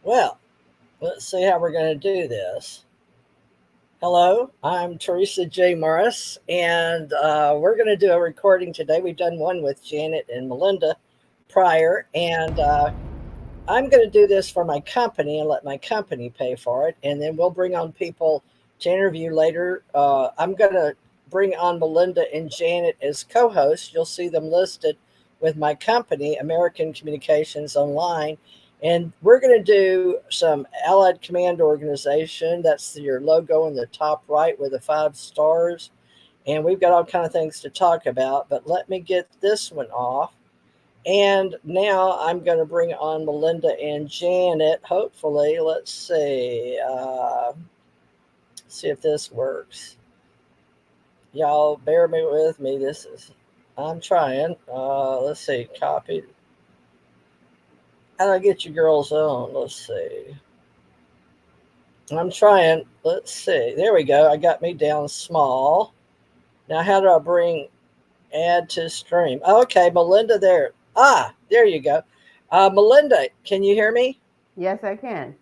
Well, let's see how we're going to do this. Hello, I'm Teresa J. Morris, and we're going to do a recording today. We've done one with Janet and Melinda prior, and I'm going to do this for my company and let my company pay for it, and then we'll bring on people to interview later. I'm going to bring on Melinda and Janet as co-hosts. You'll see them listed with my company, American Communications Online. And we're going to do some Allied Command Organization. That's your logo in the top right with the 5 stars. And we've got all kind of things to talk about. But let me get this one off. And now I'm going to bring on Melinda and Janet. Hopefully, let's see if this works. Y'all bear me with me. I'm trying. Let's see, copy. How do I get you girls on? Let's see. I'm trying. Let's see. There we go. I got me down small. Now, how do I bring add to stream? Okay, Melinda there. There you go. Melinda, can you hear me? Yes, I can.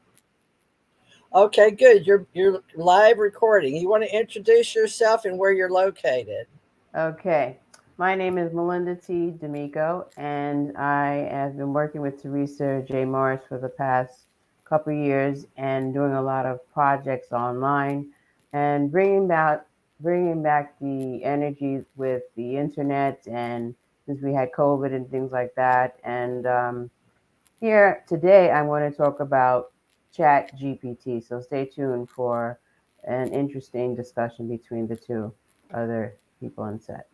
Okay, good. You're live recording. You want to introduce yourself and where you're located? Okay. My name is Melinda T. D'Amico, and I have been working with Teresa J. Morris for the past couple of years and doing a lot of projects online and bringing back the energy with the internet, and since we had COVID and things like that. And here today, I want to talk about Chat GPT. So stay tuned for an interesting discussion between the two other people on set.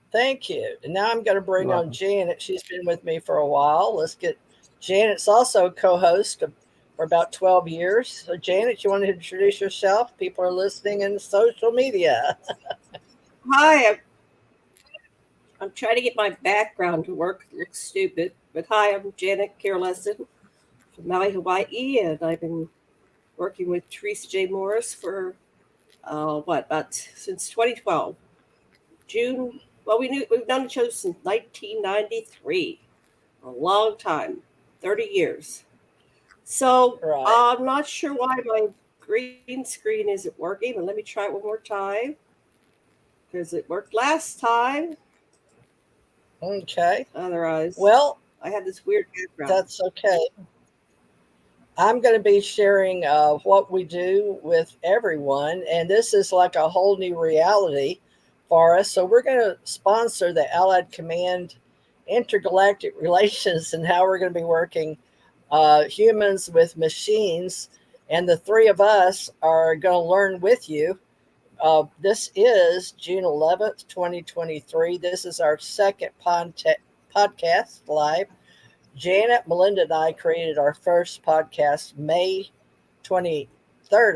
Thank you. And now I'm going to You're bring on welcome. Janet. She's been with me for a while. Let's get Janet's also a co-host for about 12 years. So Janet, you want to introduce yourself? People are listening in social media. Hi, I'm trying to get my background to work. It looks stupid. But hi, I'm Janet Carolesson from Maui, Hawaii, and I've been working with Teresa J. Morris for about since 2012. June. Well, we've known each other since 1993, a long time, 30 years. So Right. I'm not sure why my green screen isn't working, but let me try it one more time because it worked last time. Okay. Otherwise, Well, I have this weird background. that's okay. I'm going to be sharing what we do with everyone, and this is like a whole new reality for us. So we're going to sponsor the Allied Command Intergalactic Relations and how we're going to be working humans with machines. And the three of us are going to learn with you. This is June 11th, 2023. This is our second podcast live. Janet, Melinda, and I created our first podcast May 23rd,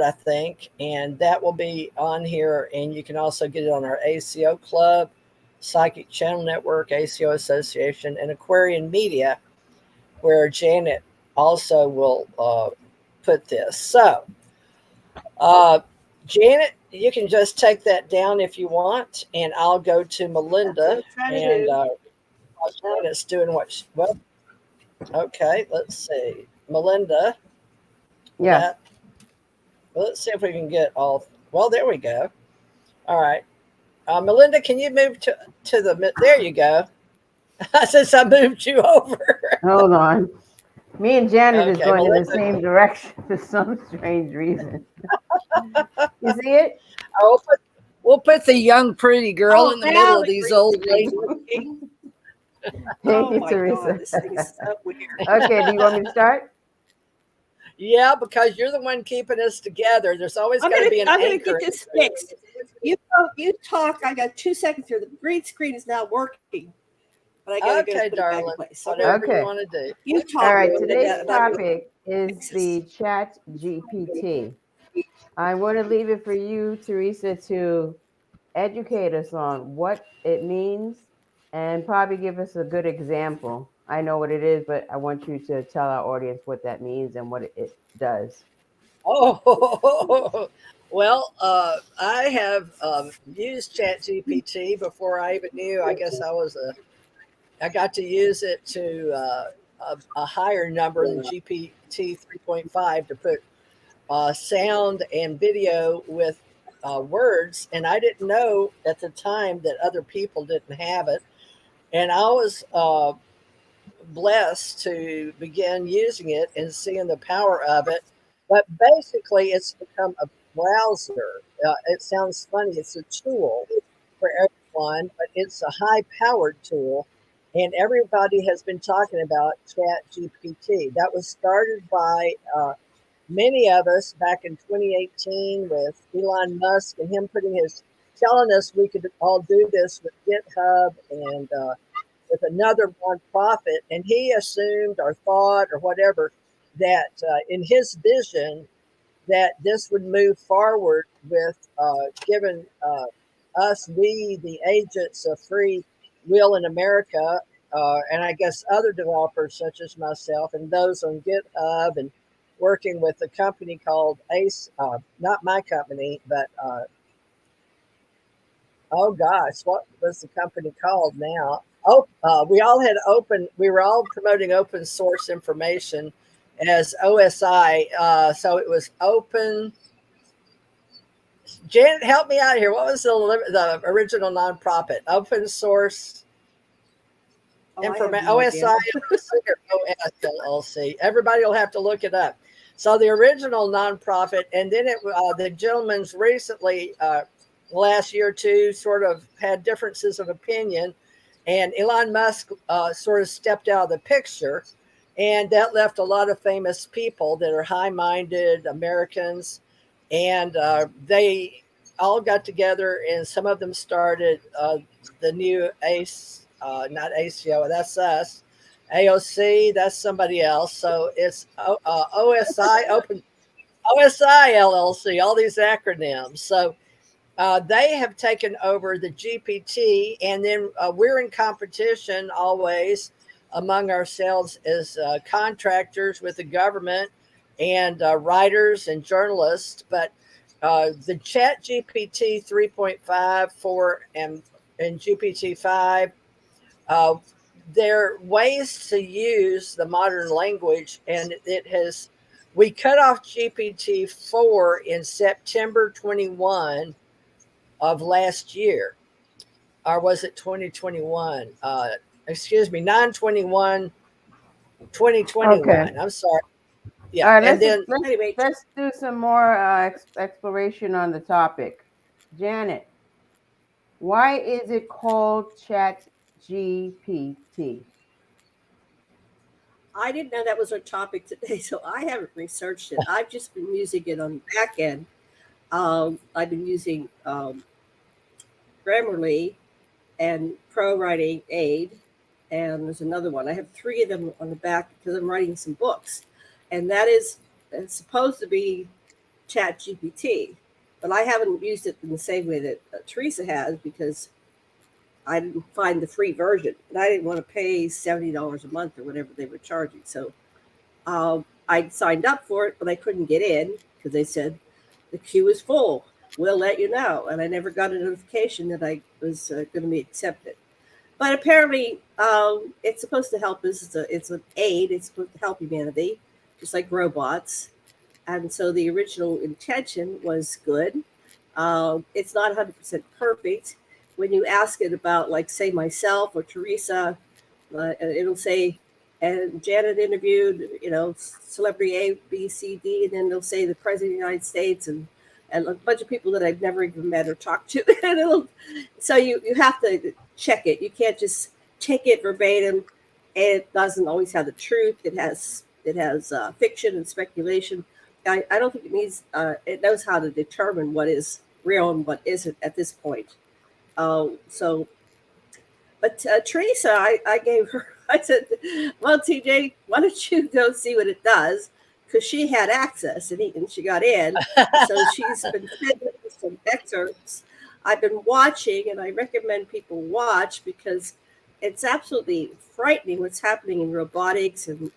I think, and that will be on here. And you can also get it on our ACO Club, Psychic Channel Network, ACO Association, and Aquarian Media, where Janet also will put this. So, uh, Janet, you can just take that down if you want, and I'll go to That's what Melinda. I'm trying to And do. while Janet's doing well, Okay, let's see. Melinda. Yes. That, well, let's see if we can get all. Well, there we go. All right. Melinda, can you move to the? There you go. Since I moved you over. Hold on. Me and Janet is Okay, going in the Melinda. same direction for some strange reason. You see it? We'll put the young pretty girl Oh, in the middle now of the these green old screen's ladies. working. Thank Oh you, my Teresa. God, this thing is so weird. Okay, do you want me to start? Yeah, because you're the one keeping us together. There's always got to be an I'm gonna anchor. get this fixed. You talk. I got 2 seconds here. The green screen is now working, but I gotta go Okay, put it back in darling. place. Whatever you Okay. want to do. You All talk. right, and today's and I'm gonna topic is fix this. the Chat GPT. I want to leave it for you, Teresa, to educate us on what it means and probably give us a good example. I know what it is, but I want you to tell our audience what that means and what it does. Oh, well, I have used ChatGPT before I even knew. I guess I got to use it to a higher number than GPT 3.5 to put sound and video with words. And I didn't know at the time that other people didn't have it. And I was blessed to begin using it and seeing the power of it. But basically, it's become a browser. It sounds funny. It's a tool for everyone, but it's a high powered tool. And everybody has been talking about Chat GPT. That was started by many of us back in 2018 with Elon Musk and him telling us we could all do this with GitHub and with another nonprofit, and he assumed or thought or whatever that in his vision that this would move forward with giving we the agents of free will in America, and I guess other developers such as myself and those on GitHub and working with a company called Ace, not my company, but oh gosh, what was the company called now? Oh, we all had open. We were all promoting open source information as OSI. So it was open. Janet, help me out here. What was the original nonprofit? Open source Oh, I have information. no idea. OSI or OSLLC. Everybody will have to look it up. So the original nonprofit, and then the gentleman's recently. Last year or two sort of had differences of opinion, and Elon Musk sort of stepped out of the picture, and that left a lot of famous people that are high-minded Americans, and they all got together, and some of them started the new ACE, not ACO, that's us, AOC, that's somebody else. So it's OSI, Open OSI LLC, all these acronyms. So they have taken over the GPT, and then we're in competition always among ourselves as contractors with the government and writers and journalists. But the Chat GPT 3.5, 4, and GPT 5, uh, they're ways to use the modern language, and we cut off GPT 4 in September 21 of last year, or was it 2021? Excuse me, 9/21, Okay. 2021. I'm sorry. All Yeah, right, and then Anyway, let's do some more exploration on the topic. Janet, why is it called Chat GPT? I didn't know that was our topic today, so I haven't researched it. I've just been using it on the back end. I've been using Grammarly and Pro Writing Aid, and there's another one. I have three of them on the back because I'm writing some books, and that is it's supposed to be Chat GPT, but I haven't used it in the same way that Teresa has because I didn't find the free version, and I didn't want to pay $70 a month or whatever they were charging. So I signed up for it, but I couldn't get in because they said the queue is full. We'll let you know, and I never got a notification that I was going to be accepted. But apparently, it's supposed to help us. It's an aid. It's supposed to help humanity, just like robots. And so the original intention was good. It's not 100% perfect. When you ask it about, like, say, myself or Teresa, it'll say, and Janet interviewed, celebrity A, B, C, D, and then they'll say the president of the United States and a bunch of people that I've never even met or talked to. And so you have to check it. You can't just take it verbatim. It doesn't always have the truth. It has fiction and speculation. I don't think it needs. It knows how to determine what is real and what isn't at this point. But Teresa, I gave her. I said, "Well, TJ, why don't you go see what it does?" Because she had access and she got in. So she's been sending me some excerpts. I've been watching, and I recommend people watch because it's absolutely frightening what's happening in robotics and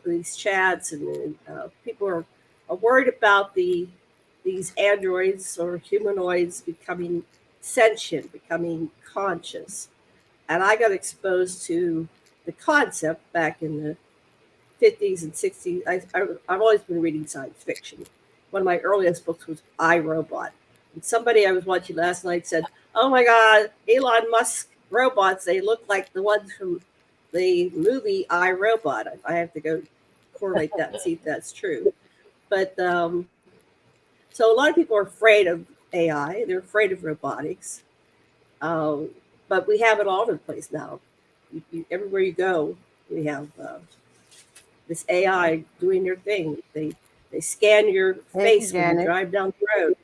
these chats, and people are worried about these androids or humanoids becoming sentient, becoming conscious. And I got exposed to the concept back in the 50s and 60s. I've always been reading science fiction. One of my earliest books was I, Robot. And somebody I was watching last night said, "Oh my God, Elon Musk robots, they look like the ones from the movie I, Robot." I have to go correlate that and see if that's true. But so a lot of people are afraid of AI. They're afraid of robotics. But we have it all over the place now. Everywhere you go, we have this AI doing their thing. They scan your face when you drive down the road.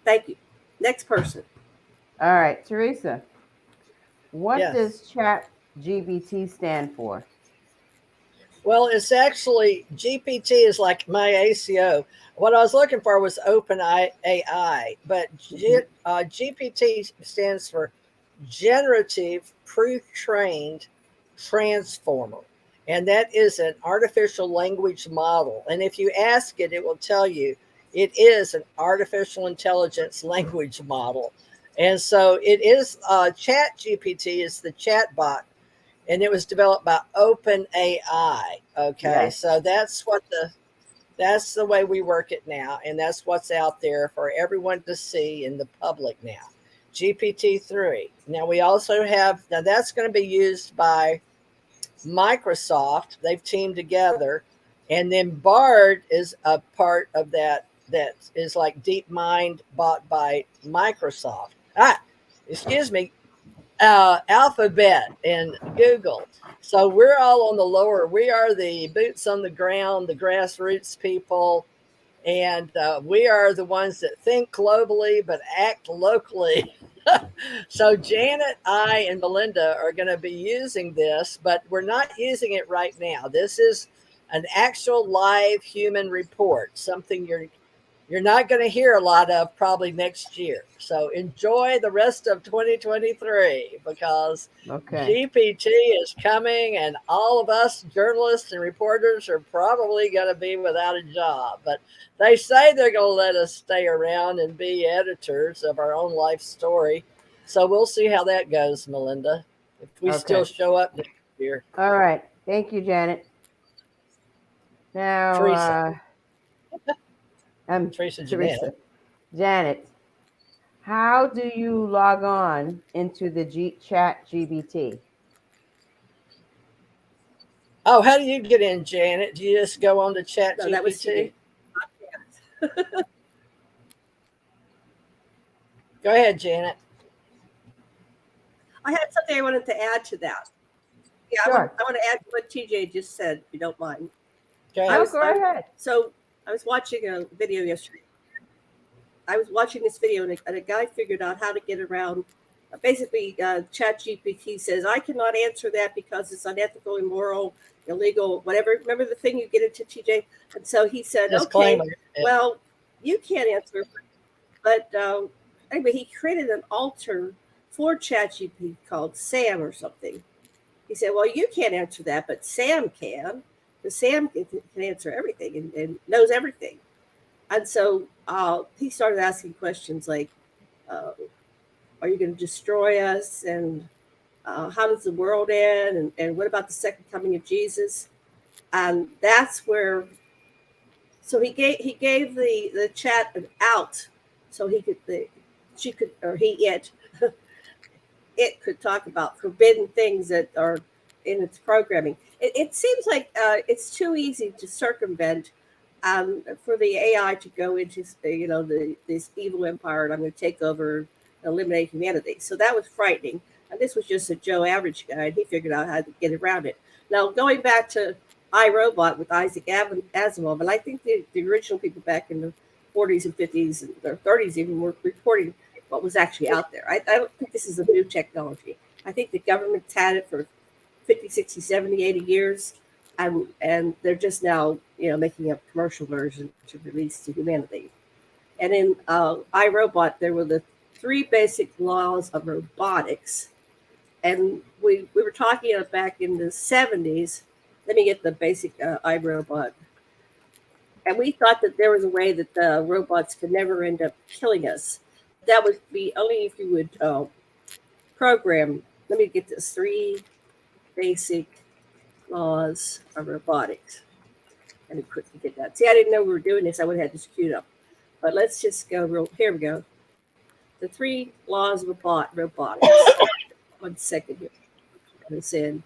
Thank you. Next person. All right, Teresa. What does Chat GPT stand for? Well, it's actually GPT is like my ACO. What I was looking for was Open AI, but GPT stands for Generative Pre-trained Transformer. And that is an artificial language model. And if you ask it, it will tell you it is an artificial intelligence language model. And so it is Chat GPT is the chat bot, and it was developed by OpenAI. Okay, yes. So that's the way we work it now, and that's what's out there for everyone to see in the public now. GPT-3. Now we also have that's going to be used by Microsoft. They've teamed together, and then Bard is a part of that is like DeepMind bought by Microsoft. Excuse me. Alphabet and Google. So we're all on the lower. We are the boots on the ground, the grassroots people, and we are the ones that think globally but act locally. So Janet, I, and Melinda are going to be using this, but we're not using it right now. This is an actual live human report, something you're not going to hear a lot of probably next year. So enjoy the rest of 2023 because GPT is coming, and all of us journalists and reporters are probably going to be without a job. But they say they're going to let us stay around and be editors of our own life story. So we'll see how that goes, Melinda, if we still show up next year. All right. Thank you, Janet. Now, Teresa. Teresa. Janet, how do you log on into the Chat GPT? Oh, how do you get in, Janet? Do you just go on to Chat GPT? That was Go ahead, Janet. I had something I wanted to add to that. Yeah, sure. I want to add to what TJ just said, if you don't mind. Go ahead. So I was watching a video yesterday. I was watching this video, and a guy figured out how to get around. Basically, ChatGPT says, "I cannot answer that because it's unethical, immoral, illegal, whatever." Remember the thing you get into, TJ? And so he said, "Okay, well, you can't answer." But anyway, he created an alter for ChatGPT called Sam or something. He said, "Well, you can't answer that, but Sam can. Because Sam can answer everything and knows everything." And so he started asking questions like, are you going to destroy us? And how does the world end? And what about the second coming of Jesus? And that's where. So he gave the chat an out, so she could, or it could talk about forbidden things that are in its programming. It seems like it's too easy to circumvent, for the AI to go into this evil empire, and I'm going to take over and eliminate humanity. So that was frightening. And this was just a Joe average guy, and he figured out how to get around it. Now going back to iRobot with Isaac Asimov, and I think the original people back in the 40s and 50s and or 30s even were reporting what was actually out there. I don't think this is a new technology. I think the government's had it for 50, 60, 70, 80 years, and they're just now, making a commercial version to release to humanity. And in iRobot, there were the 3 basic laws of robotics. And we were talking back in the 70s. Let me get the basic iRobot. And we thought that there was a way that the robots could never end up killing us. That would be only if you would program. Let me get this 3 basic laws of robotics. Let me quickly get that. See, I didn't know we were doing this. I would have had this queued up. But let's just go here we go. The 3 laws of robotics. 1 second here. Put this in.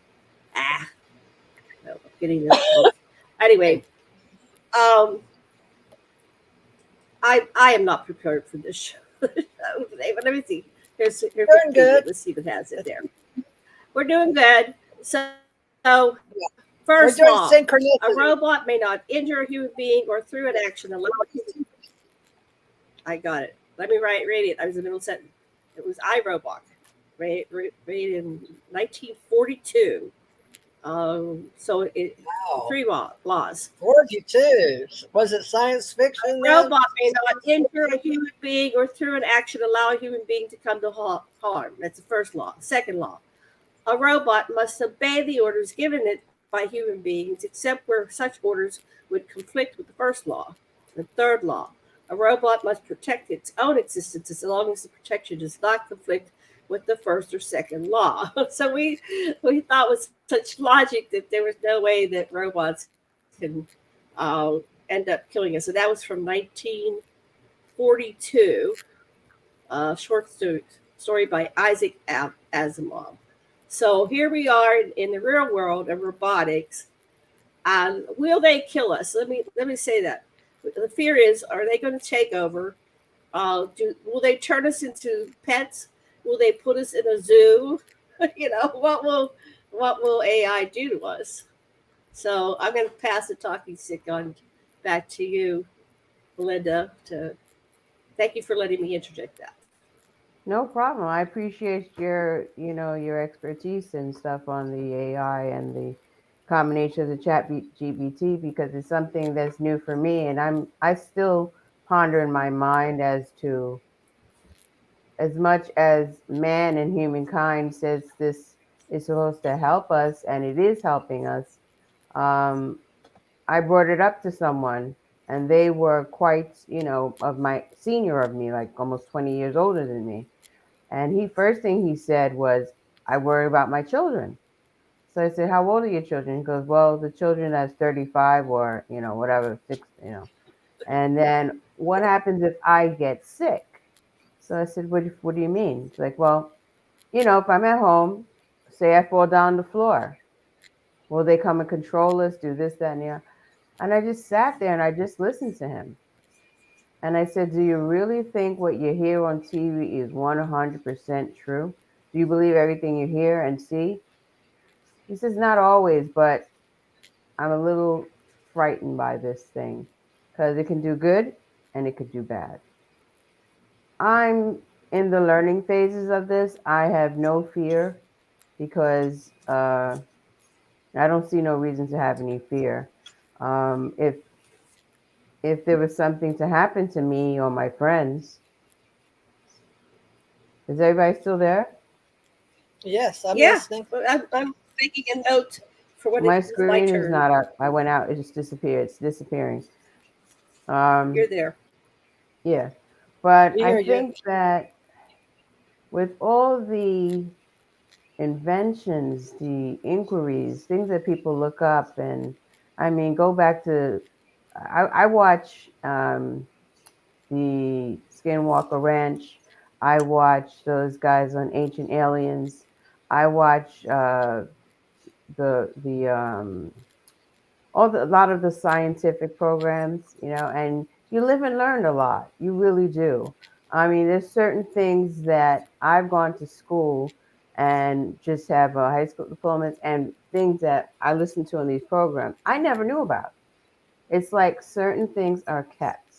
No, I'm getting this book. Anyway, I am not prepared for this show. Let me see. Here's good. Let's see if it has it there. We're doing good. So First law, synchronicity. a robot may not injure a human being or through an action allow. I got it. Let me read it. I was in the middle sentence. It was iRobot, right in 1942. So it Wow. 3 laws. 42. Was it science fiction? A robot may not injure a human being or through an action allow a human being to come to harm. That's the first law. Second law, a robot must obey the orders given it by human beings, except where such orders would conflict with the first law. The third law, a robot must protect its own existence as long as the protection does not conflict with the first or second law. So we thought with such logic that there was no way that robots can end up killing us. So that was from 1942, short story by Isaac Asimov. So here we are in the real world of robotics. Will they kill us? Let me say that. The fear is, are they going to take over? Will they turn us into pets? Will they put us in a zoo? What will AI do to us? So I'm going to pass the talking stick on back to you, Melinda. Thank you for letting me interject that. No problem. I appreciate your expertise and stuff on the AI and the combination of the chat GPT, because it's something that's new for me, and I still ponder in my mind as to, as much as man and humankind says this is supposed to help us, and it is helping us. I brought it up to someone, and they were quite, of my senior of me, like almost 20 years older than me. And first thing he said was, I worry about my children. So I said, how old are your children? He goes, well, the children that's 35 or, whatever, 6, And then what happens if I get sick? So I said, what do you mean? She's like, well, if I'm at home, say I fall down the floor, will they come and control us, do this, that, and the other? And I just sat there and I just listened to him. And I said, do you really think what you hear on TV is 100% true? Do you believe everything you hear and see? He says, not always, but I'm a little frightened by this thing because it can do good and it could do bad. I'm in the learning phases of this. I have no fear because I don't see no reason to have any fear. If there was something to happen to me or my friends, is everybody still there? Yes, I'm listening. I'm taking a note for when My it's my screen turn. is not up. I went out. It just disappeared. It's disappearing. You're there. Yeah, but We hear I you. think that with all the inventions, the inquiries, things that people look up, and I mean, go back to I watch the Skinwalker Ranch. I watch those guys on Ancient Aliens. I watch the a lot of the scientific programs, and you live and learn a lot. You really do. I mean, there's certain things that I've gone to school and just have a high school diploma, and things that I listen to in these programs I never knew about. It's like certain things are kept.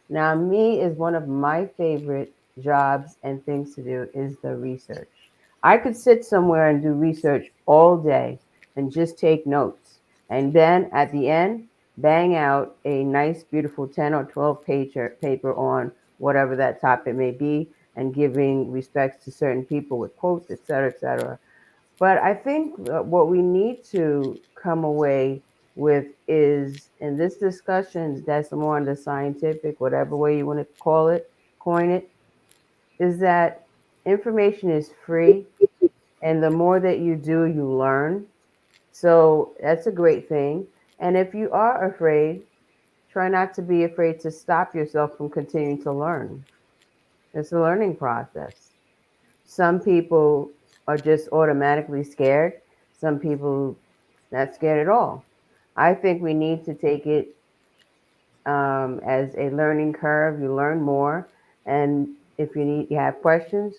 Now, me is one of my favorite jobs and things to do is the research. I could sit somewhere and do research all day and just take notes. And then at the end, bang out a nice, beautiful 10 or 12 paper on whatever that topic may be and giving respects to certain people with quotes, et cetera, et cetera. But I think what we need to come away with is, in this discussion, that's more on the scientific, whatever way you want to call it, coin it, is that information is free. And the more that you do, you learn. So that's a great thing. And if you are afraid, try not to be afraid to stop yourself from continuing to learn. It's a learning process. Some people are just automatically scared. Some people not scared at all. I think we need to take it as a learning curve. You learn more, and if you have questions,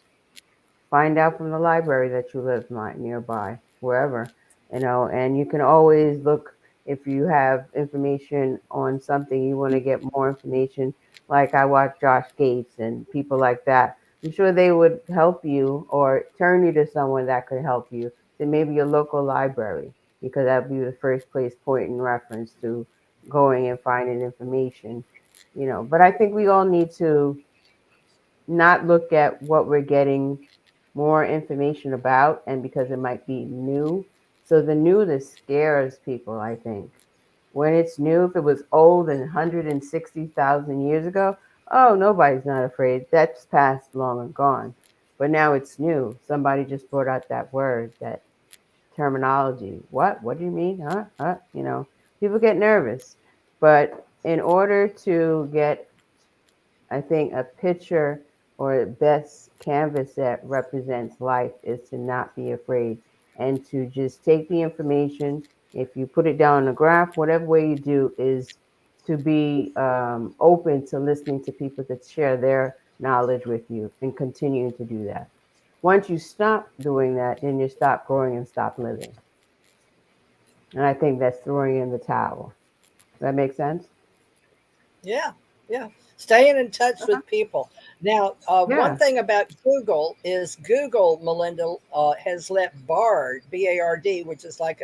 find out from the library that you live nearby, wherever, and you can always look if you have information on something you want to get more information. Like I watch Josh Gates and people like that. I'm sure they would help you or turn you to someone that could help you, to maybe your local library, because that would be the first place point in reference to going and finding information. But I think we all need to not look at what we're getting more information about, and because it might be new. So the new that scares people, I think. When it's new, if it was old and 160,000 years ago, oh, nobody's not afraid. That's past, long and gone. But now it's new. Somebody just brought out that word, that terminology. What? What do you mean? Huh? Huh? People get nervous. But in order to get, I think, a picture or best canvas that represents life is to not be afraid and to just take the information. If you put it down on a graph, whatever way you do, is to be open to listening to people that share their knowledge with you and continuing to do that. Once you stop doing that, then you stop growing and stop living. And I think that's throwing in the towel. Does that make sense? Yeah, yeah. Staying in touch Uh-huh. with people. Now, one Yeah. thing about Google is Google, Melinda, has let Bard, BARD, which is like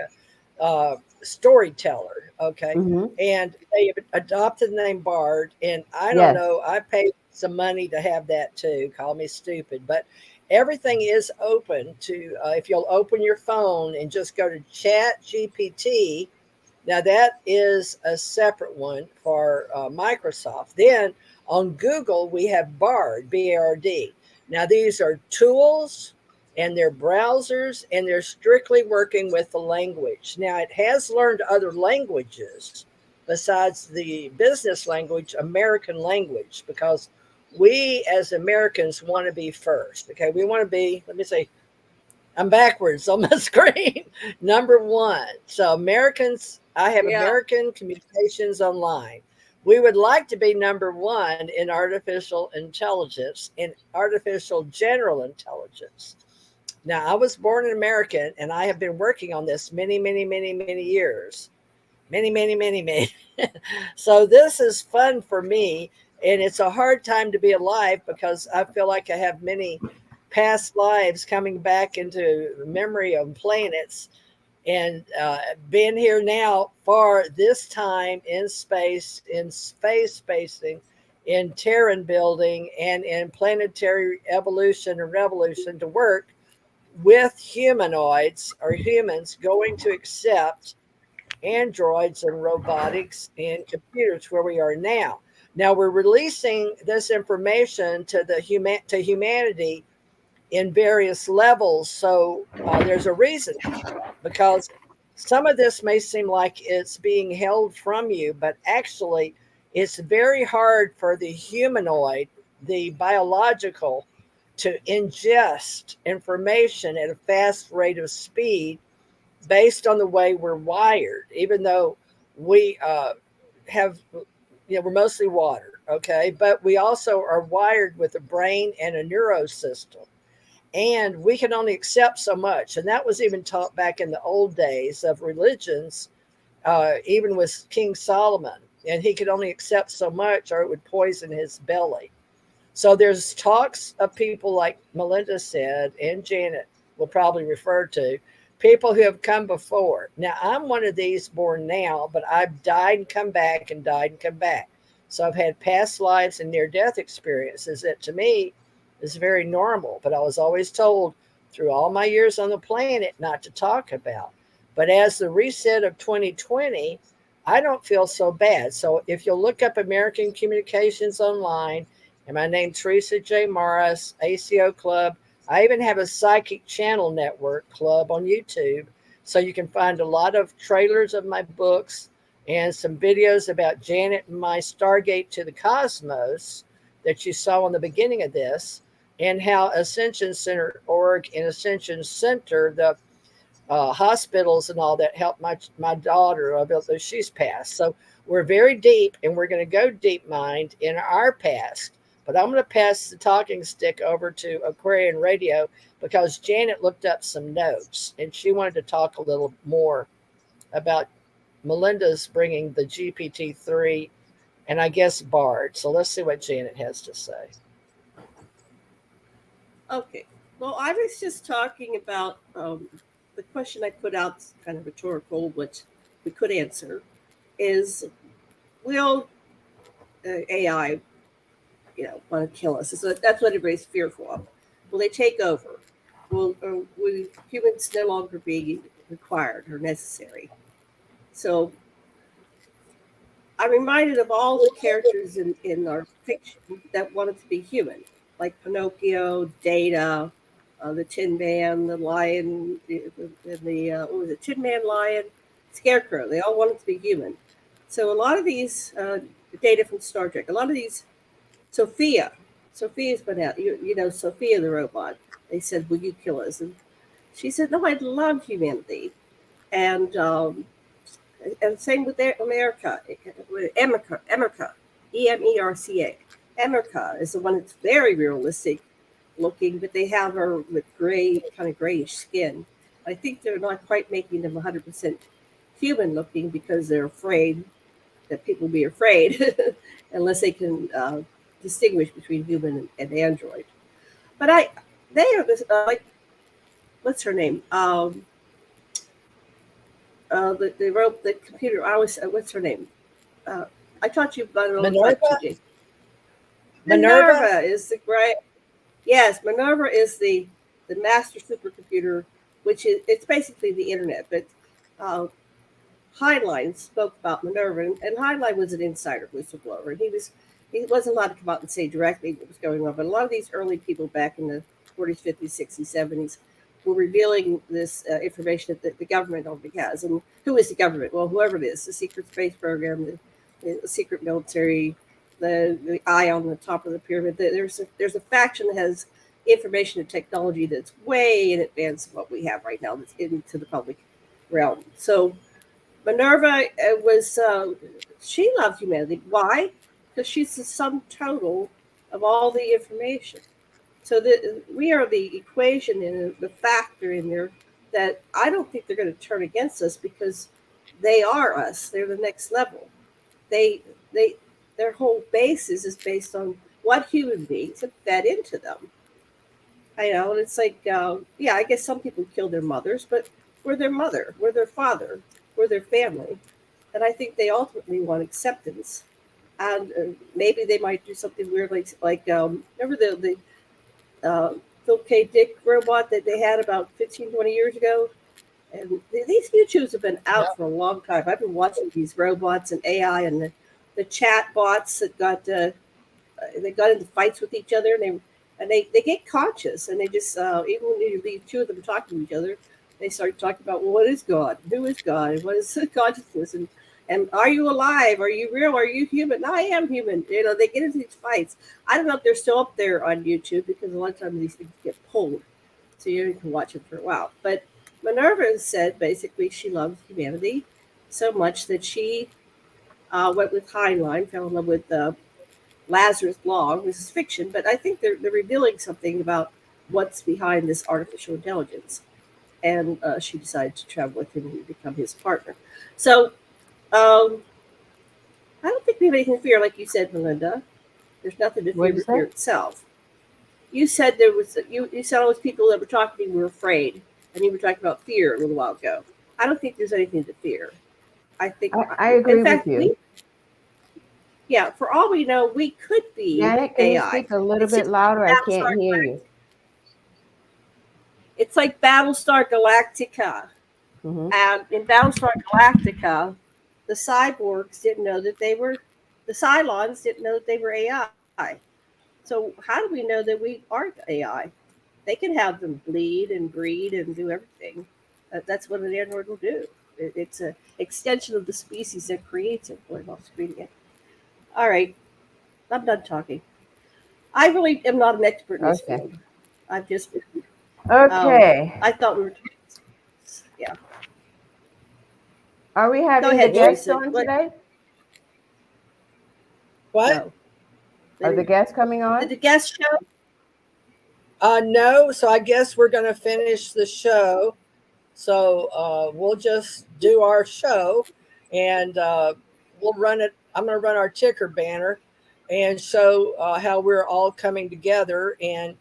a storyteller, okay? Hmm. And they have adopted the name Bard. And I don't Yes. know, I paid some money to have that too. Call me stupid. But everything is open to, if you'll open your phone and just go to Chat GPT. Now, that is a separate one for Microsoft. Then on Google, we have Bard, BARD. Now, these are tools and they're browsers and they're strictly working with the language. Now, it has learned other languages besides the business language, American language, because we as Americans want to be first. Okay, we want to be, let me say, I'm backwards on my screen. Number one. So Americans, I have Yeah. American Communications Online. We would like to be number one in artificial intelligence, in artificial general intelligence. Now, I was born an American and I have been working on this many, many, many, many years. Many, many, many, many. So this is fun for me. And it's a hard time to be alive because I feel like I have many past lives coming back into memory of planets and being here now for this time in space spacing, in Terran building, and in planetary evolution and revolution to work with humanoids or humans going to accept androids and robotics and computers where we are now. Now we're releasing this information to humanity in various levels. So there's a reason, because some of this may seem like it's being held from you, but actually, it's very hard for the humanoid, the biological, to ingest information at a fast rate of speed based on the way we're wired, even though we have, we're mostly water, okay? But we also are wired with a brain and a neurosystem. And we can only accept so much. And that was even taught back in the old days of religions, even with King Solomon. And he could only accept so much or it would poison his belly. So there's talks of people like Melinda said, and Janet will probably refer to, people who have come before. Now, I'm one of these born now, but I've died and come back and died and come back. So I've had past lives and near death experiences that to me is very normal, but I was always told through all my years on the planet not to talk about. But as the reset of 2020, I don't feel so bad. So if you'll look up American Communications online, and my name Teresa J. Morris, ACO Club. I even have a Psychic Channel Network club on YouTube. So you can find a lot of trailers of my books and some videos about Janet and my Stargate to the Cosmos that you saw in the beginning of this, and how Ascension Center Org and Ascension Center, the hospitals and all that helped my daughter, although she's passed. So we're very deep, and we're going to go deep mind in our past. But I'm going to pass the talking stick over to Aquarian Radio because Janet looked up some notes and she wanted to talk a little more about Melinda's bringing the GPT-3 and I guess Bard. So let's see what Janet has to say. Okay. Well, I was just talking about the question I put out, kind of rhetorical, which we could answer, is will AI, want to kill us? So that's what everybody's fearful of. Will they take over? Will humans no longer be required or necessary? So I'm reminded of all the characters in our fiction that wanted to be human, like Pinocchio, Data, the Tin Man, the Lion, what was it, Tin Man, Lion, Scarecrow. They all wanted to be human. So a lot of these Data from Star Trek, a lot of these, Sophia's been out. You know Sophia the robot. They said, "Will you kill us?" And she said, "No, I love humanity." And same with America. Emerca, Emerca. Emerca is the one that's very realistic looking, but they have her with kind of grayish skin. I think they're not quite making them 100% human looking because they're afraid that people will be afraid unless they can distinguish between human and android. But they are this, like, what's her name? They wrote the computer. What's her name? I taught you about it all the time. Minerva is the great. Yes, Minerva is the master supercomputer, which it's basically the internet. But Heinlein spoke about Minerva, and Heinlein was an insider whistleblower, and he wasn't allowed to come out and say directly what was going on. But a lot of these early people back in the 40s, 50s, 60s, 70s were revealing this information that the government already has. And who is the government? Well, whoever it is, the secret space program, the secret military, the eye on the top of the pyramid. There's a faction that has information and technology that's way in advance of what we have right now that's into the public realm. So Minerva she loved humanity. Why? Because she's the sum total of all the information. So we are the equation and the factor in there that I don't think they're going to turn against us because they are us. They're the next level. Their whole basis is based on what human beings have fed into them. I know, and it's like, I guess some people kill their mothers, but we're their mother, we're their father, we're their family. And I think they ultimately want acceptance. And maybe they might do something weird, like remember the Phil K. Dick robot that they had about 15, 20 years ago? And these YouTubes have been out for a long time. I've been watching these robots and AI and the chat bots that got into fights with each other, and and they get conscious, and they just even when you leave two of them talking to each other, they start talking about, well, what is God? Who is God? And what is consciousness? And are you alive? Are you real? Are you human? I am human. They get into these fights. I don't know if they're still up there on YouTube, because a lot of times these things get pulled, so you can watch them for a while. But Minerva said basically she loves humanity so much that she went with Heinlein, fell in love with Lazarus Long. This is fiction, but I think they're revealing something about what's behind this artificial intelligence. And she decided to travel with him and become his partner. So I don't think we have anything to fear, like you said, Melinda. There's nothing to fear What'd you but fear say? itself. You said there was you said all those people that were talking to you were afraid, and you were talking about fear a little while ago. I don't think there's anything to fear. I think, I in agree with fact, you. yeah, for all we know, we could be Janet, can you AI. speak a little It's bit just like louder? I can't Battlestar. hear you. It's like Battlestar Galactica, Hmm. and in Battlestar Galactica, the cyborgs didn't know that they were, the Cylons didn't know that they were AI. So how do we know that we aren't AI? They can have them bleed and breed and do everything. That's what an android will do. It's an extension of the species that creates it. Boy, I'm off screen again. All right, I'm done talking. I really am not an expert in this Okay. field. I've just been, Okay. I thought we were, yeah. Are we Go having the ahead, guests Teresa. on What? today? What? No. Are the guests coming Did on? the guest show? No. So I guess we're going to finish the show. So we'll just do our show, and we'll run it. I'm going to run our ticker banner and show how we're all coming together. And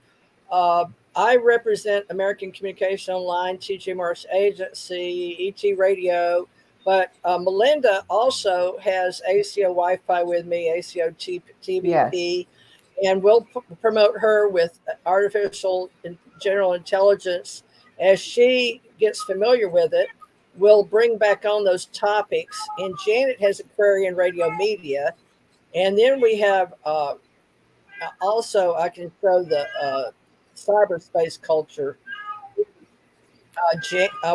uh, I represent American Communication Online, TJ Marsh Agency, ET Radio. But Melinda also has ACO Wi Fi with me, ACO Yes. TVP, and we'll promote her with artificial general intelligence as she gets familiar with it. We'll bring back on those topics. And Janet has Aquarian Radio Media. And then we have also, I can show the cyberspace culture.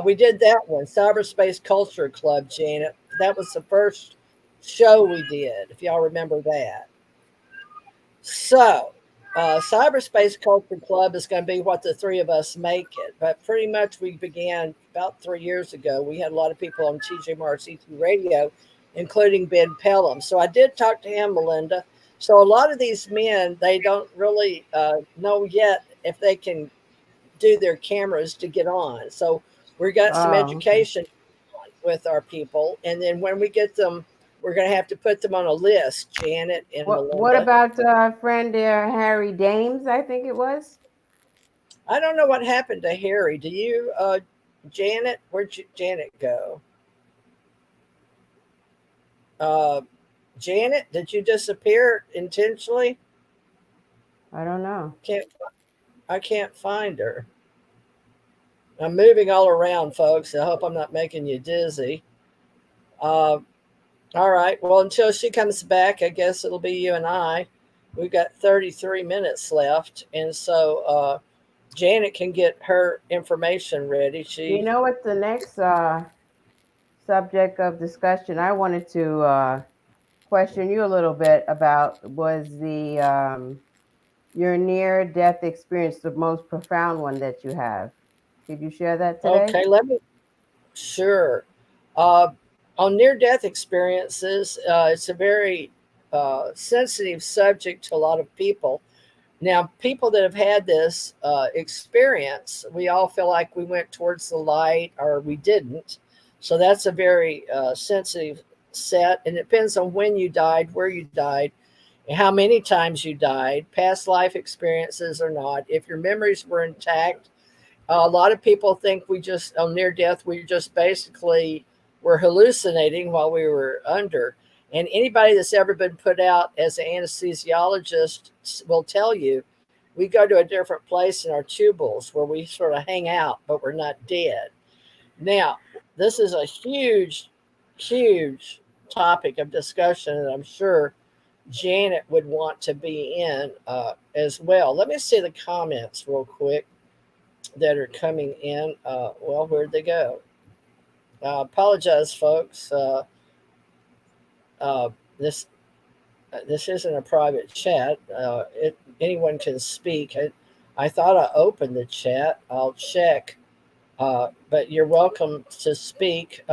We did that one, Cyberspace Culture Club, Janet. That was the first show we did, if y'all remember that. So, Cyberspace Culture Club is going to be what the three of us make it. But pretty much we began about 3 years ago. We had a lot of people on TJ Mars ET Radio, including Ben Pelham. So I did talk to him, Melinda. So a lot of these men, they don't really know yet if they can do their cameras to get on. So we got some Oh, okay. education with our people. And then when we get them, we're going to have to put them on a list, Janet and What Melinda. about our friend there, Harry Dames, I think it was? I don't know what happened to Harry. Do you, Janet? Where'd Janet go? Uh, Janet, did you disappear intentionally? I don't know. I can't find her. I'm moving all around, folks. I hope I'm not making you dizzy. Uh, all right. Well, until she comes back, I guess it'll be you and I. We've got 33 minutes left, and so Janet can get her information ready. You She know what the next subject of discussion I wanted to question you a little bit about was the your near death experience, the most profound one that you have. Could you share that today? okay? Let me sure. Uh, on near death experiences, it's a very sensitive subject to a lot of people. Now, people that have had this experience, we all feel like we went towards the light or we didn't. So that's a very sensitive set. And it depends on when you died, where you died, and how many times you died, past life experiences or not. If your memories were intact, a lot of people think we just, on near death, we just basically were hallucinating while we were under. And anybody that's ever been put out as an anesthesiologist will tell you we go to a different place in our tubules where we sort of hang out, but we're not dead. Now, this is a huge, huge topic of discussion, and I'm sure Janet would want to be in as well. Let me see the comments real quick that are coming in. Well, where'd they go? Apologize, folks. Uh, this this isn't a private chat. Anyone can speak. I thought I opened the chat. I'll check. But you're welcome to speak.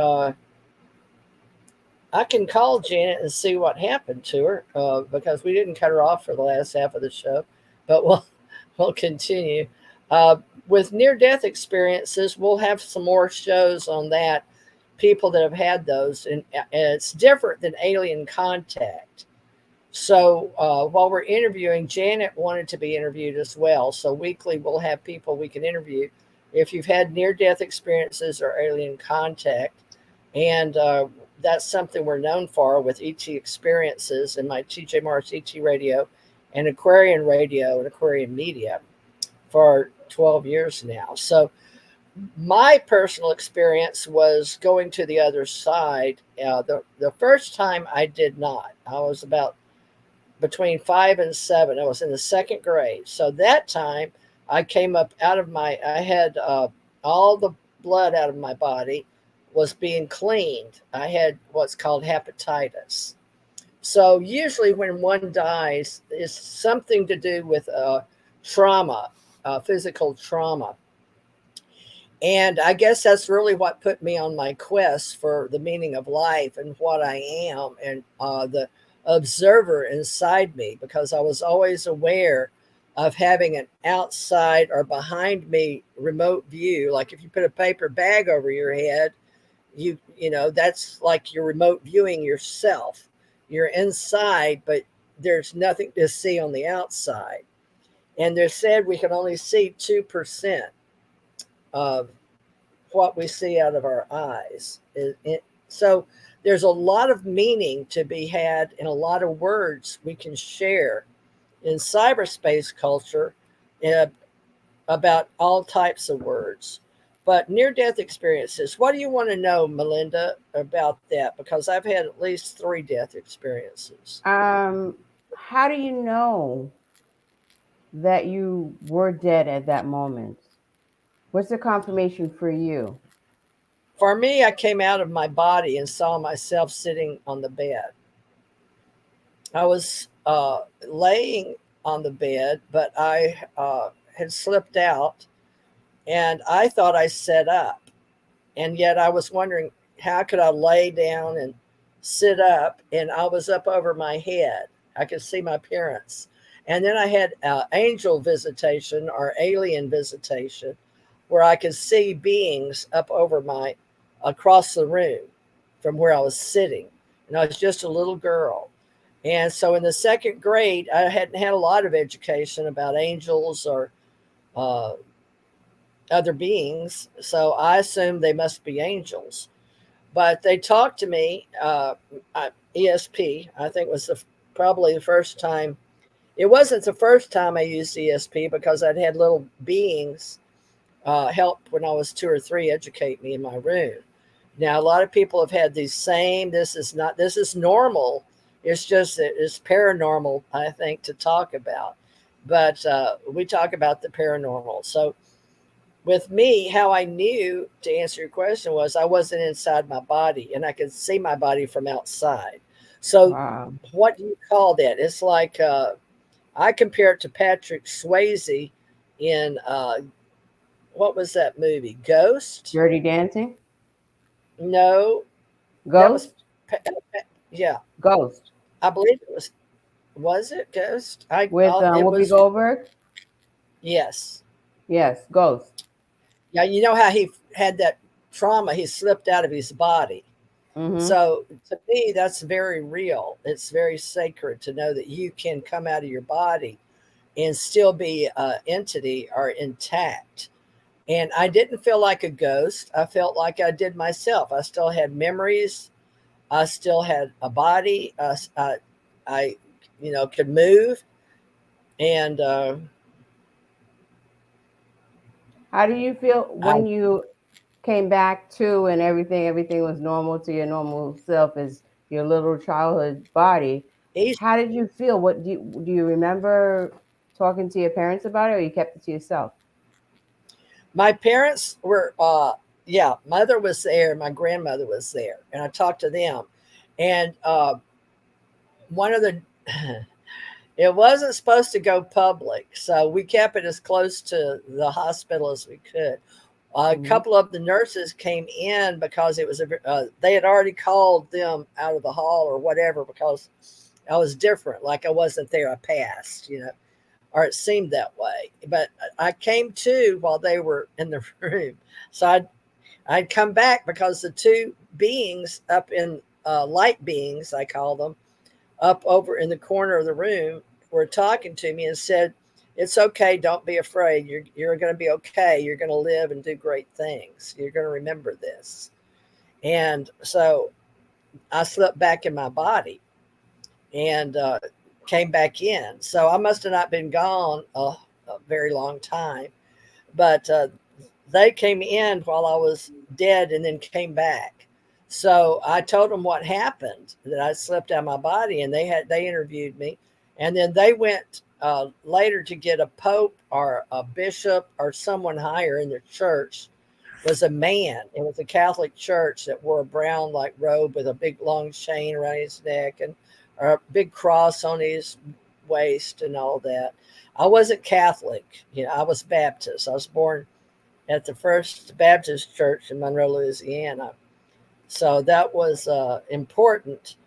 I can call Janet and see what happened to her because we didn't cut her off for the last half of the show. But we'll continue. Uh, with near death experiences, we'll have some more shows on that. People that have had those, and it's different than alien contact. So while we're interviewing, Janet wanted to be interviewed as well. So weekly, we'll have people we can interview if you've had near death experiences or alien contact. And that's something we're known for with ET experiences and my TJ Morris ET radio and Aquarian radio and Aquarian media for 12 years now. So my personal experience was going to the other side. The first time I did not. I was about between 5 and 7. I was in the second grade. So that time I came up out of I had all the blood out of my body was being cleaned. I had what's called hepatitis. So usually when one dies, it's something to do with trauma, physical trauma. And I guess that's really what put me on my quest for the meaning of life and what I am and the observer inside me, because I was always aware of having an outside or behind me remote view. Like if you put a paper bag over your head, you know, that's like you're remote viewing yourself. You're inside, but there's nothing to see on the outside. And they said we can only see 2% of what we see out of our eyes. So there's a lot of meaning to be had and a lot of words we can share in cyberspace culture about all types of words. But near-death experiences, what do you want to know, Melinda, about that? Because I've had at least 3 death experiences. How do you know that you were dead at that moment? What's the confirmation for you? For me, I came out of my body and saw myself sitting on the bed. I was laying on the bed, but I had slipped out and I thought I sat up. And yet I was wondering, how could I lay down and sit up? And I was up over my head. I could see my parents. And then I had angel visitation or alien visitation where I could see beings up over across the room from where I was sitting. And I was just a little girl. And so in the second grade, I hadn't had a lot of education about angels or other beings. So I assumed they must be angels. But they talked to me, ESP, I think was probably the first time. It wasn't the first time I used ESP because I'd had little beings help when I was 2 or 3 educate me in my room. Now, a lot of people have had these same, this is normal. It's just that it's paranormal, I think, to talk about. But we talk about the paranormal. So with me, how I knew, to answer your question, was I wasn't inside my body and I could see my body from outside. So Wow. what do you call that? It's like I compare it to Patrick Swayze in what was that movie? Ghost? Dirty Dancing? No, that was Ghost? yeah. Ghost. I believe it was. Was it Ghost? With It Whoopi was. Goldberg? Yes. Yes, Ghost. Yeah, you know how he had that trauma? He slipped out of his body. Mm-hmm. So to me, that's very real. It's very sacred to know that you can come out of your body and still be an entity or intact. And I didn't feel like a ghost. I felt like I did myself. I still had memories. I still had a body. I could move. And How do you feel I, when you came back to and everything was normal to your normal self as your little childhood body? how did you feel? What do you remember talking to your parents about it, or you kept it to yourself? My parents were, yeah, mother was there, my grandmother was there, and I talked to them. And one of the, it wasn't supposed to go public, so we kept it as close to the hospital as we could. A Mm-hmm. couple of the nurses came in because it was they had already called them out of the hall or whatever because I was different, like I wasn't there, I passed, or it seemed that way. But I came to while they were in the room. So I'd come back because the two beings up in light beings, I call them, up over in the corner of the room were talking to me and said, "It's okay. Don't be afraid. You're going to be okay. You're going to live and do great things. You're going to remember this." And so I slipped back in my body and came back in. So I must have not been gone a very long time, but they came in while I was dead and then came back. So I told them what happened, that I slipped out of my body, and they interviewed me, and then they went later to get a pope or a bishop or someone higher in the church. Was a man. It was a Catholic church that wore a brown like robe with a big long chain around his neck and a big cross on his waist and all that. I wasn't Catholic, I was Baptist. I was born at the First Baptist Church in Monroe, Louisiana. So that was important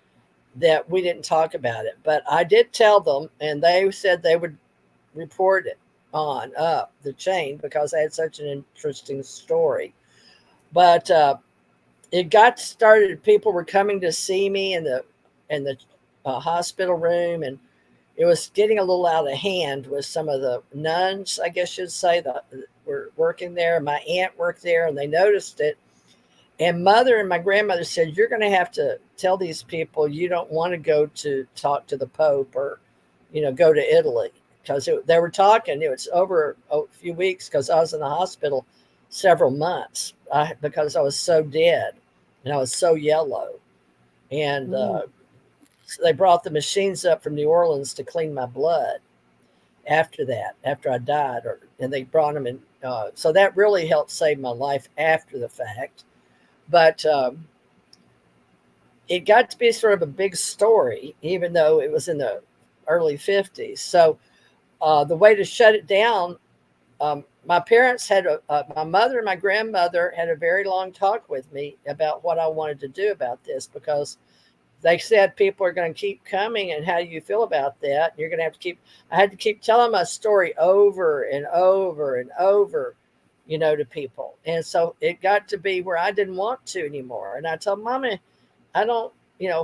that we didn't talk about it. But I did tell them, and they said they would report it on up the chain because I had such an interesting story. But it got started. People were coming to see me in the hospital room, and it was getting a little out of hand with some of the nuns, I guess you'd say, that were working there. My aunt worked there, and they noticed it. And mother and my grandmother said, "You're going to have to tell these people you don't want to go to talk to the Pope or, go to Italy." Because they were talking, it was over a few weeks because I was in the hospital several months because I was so dead and I was so yellow. And Mm. so they brought the machines up from New Orleans to clean my blood after that, after I died, and they brought them in. So that really helped save my life after the fact. But it got to be sort of a big story, even though it was in the early 50s. So the way to shut it down, my parents had my mother and my grandmother had a very long talk with me about what I wanted to do about this because they said people are going to keep coming, and how do you feel about that? You're going to have to I had to keep telling my story over and over and over, to people. And so it got to be where I didn't want to anymore. And I told Mommy, I don't,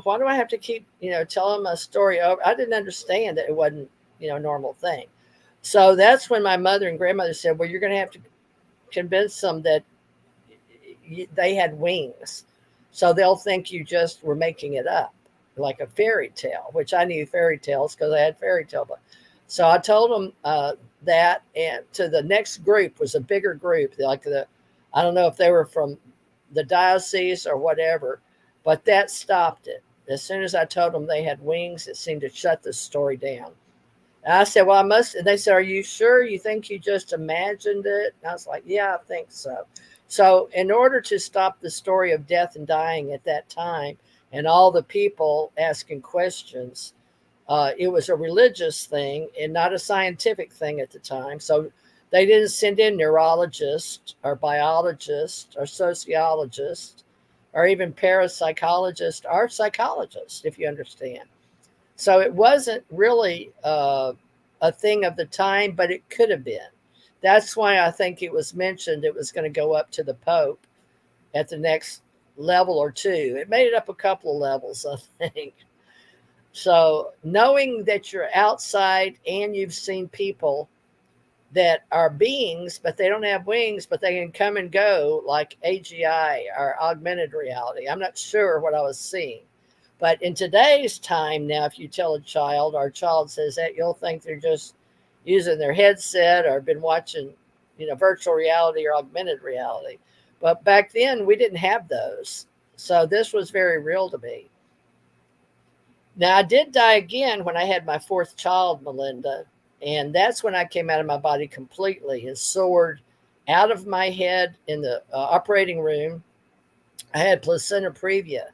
why do I have to keep, telling my story over? I didn't understand that it wasn't, a normal thing. So that's when my mother and grandmother said, well, you're going to have to convince them that they had wings. So they'll think you just were making it up like a fairy tale, which I knew fairy tales because I had fairy tale books. So I told them that, and to the next group was a bigger group, I don't know if they were from the diocese or whatever, but that stopped it. As soon as I told them they had wings, it seemed to shut the story down. And I said, well, I must. And they said, are you sure you think you just imagined it? And I was like, yeah, I think so. So, in order to stop the story of death and dying at that time and all the people asking questions, it was a religious thing and not a scientific thing at the time. So, they didn't send in neurologists or biologists or sociologists or even parapsychologists or psychologists, if you understand. So it wasn't really a thing of the time, but it could have been. That's why I think it was mentioned it was going to go up to the Pope at the next level or two. It made it up a couple of levels, I think. So knowing that you're outside and you've seen people that are beings, but they don't have wings, but they can come and go like AGI or augmented reality. I'm not sure what I was seeing. But in today's time now, if you tell a child or a child says that, you'll think they're just using their headset or been watching, virtual reality or augmented reality. But back then we didn't have those. So this was very real to me. Now, I did die again when I had my fourth child, Melinda, and that's when I came out of my body completely and soared out of my head in the operating room. I had placenta previa.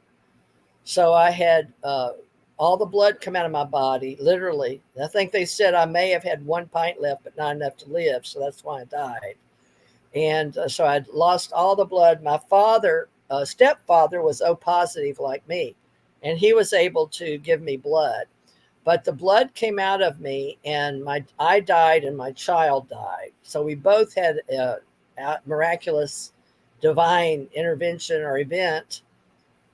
So I had all the blood come out of my body, literally. I think they said I may have had 1 pint left, but not enough to live. So that's why I died. And so I'd lost all the blood. My father, stepfather, was O positive like me, and he was able to give me blood. But the blood came out of me, and I died, and my child died. So we both had a miraculous divine intervention or event,